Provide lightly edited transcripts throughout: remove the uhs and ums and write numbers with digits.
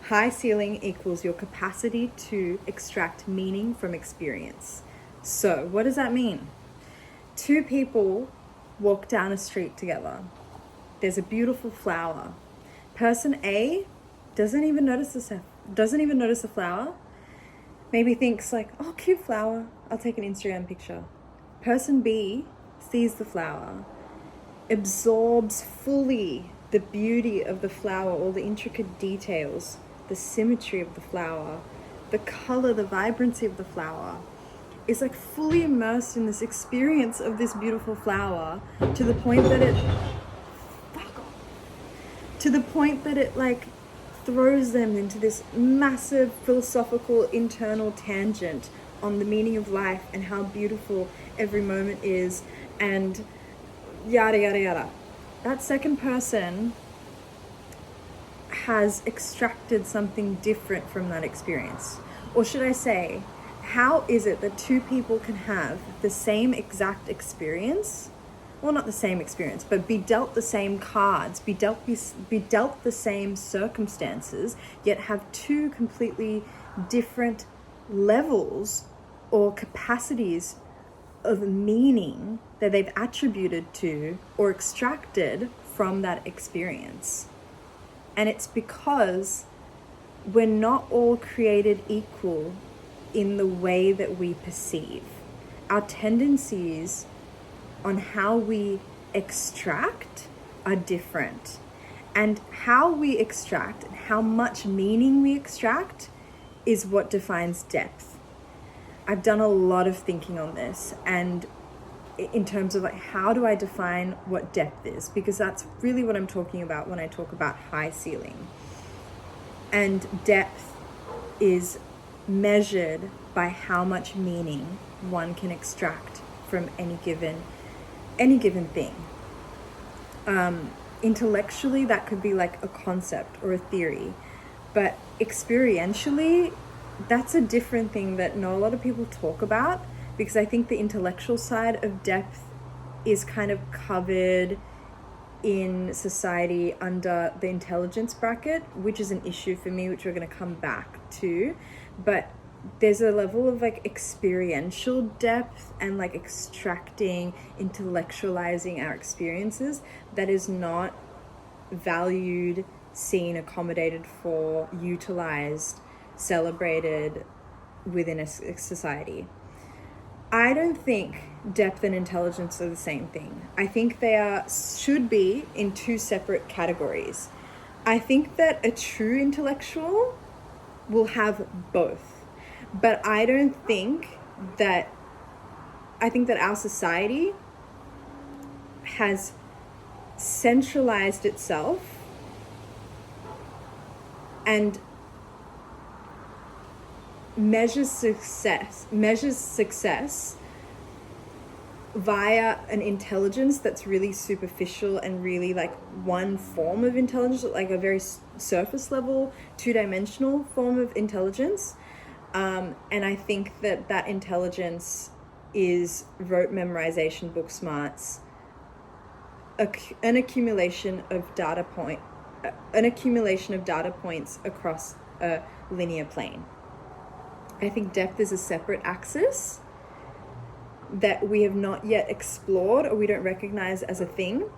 High ceiling equals your capacity to extract meaning from experience. So, what does that mean? Two people walk down a street together. There's a beautiful flower. Person A doesn't even notice the flower. Maybe thinks like, oh, cute flower, I'll take an Instagram picture. Person B sees the flower, absorbs fully the beauty of the flower, all the intricate details, the symmetry of the flower, the color, the vibrancy of the flower, is like fully immersed in this experience of this beautiful flower to the point that it like throws them into this massive philosophical internal tangent on the meaning of life and how beautiful every moment is and yada yada yada. That second person has extracted something different from that experience. Or should I say, how is it that two people can have the same exact experience? Well, not the same experience, but be dealt the same cards, be dealt the same circumstances, yet have two completely different levels or capacities of meaning that they've attributed to or extracted from that experience. And it's because we're not all created equal in the way that we perceive. Our tendencies on how we extract are different. And how we extract and how much meaning we extract is what defines depth. I've done a lot of thinking on this, and in terms of like, how do I define what depth is? Because that's really what I'm talking about when I talk about high ceiling. And depth is measured by how much meaning one can extract from any given thing. Intellectually, that could be like a concept or a theory, but experientially, that's a different thing that not a lot of people talk about, because I think the intellectual side of depth is kind of covered in society under the intelligence bracket, which is an issue for me, which we're going to come back to. But there's a level of like experiential depth and like extracting, intellectualizing our experiences that is not valued, seen, accommodated for, utilized, celebrated within a society. I don't think depth and intelligence are the same thing. I think they should be in two separate categories. I think that a true intellectual will have both. But I think that our society has centralized itself and measures success via an intelligence that's really superficial and really like one form of intelligence, like a very surface level, two-dimensional form of intelligence. And I think that intelligence is rote memorization, book smarts, an accumulation of data points across a linear plane. I think depth is a separate axis that we have not yet explored or we don't recognize as a thing.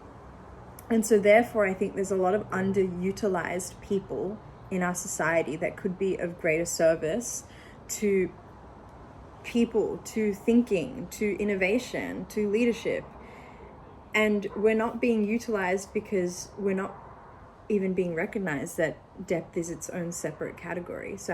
And so therefore, I think there's a lot of underutilized people in our society that could be of greater service to people, to thinking, to innovation, to leadership. And we're not being utilized because we're not even being recognized that depth is its own separate category. So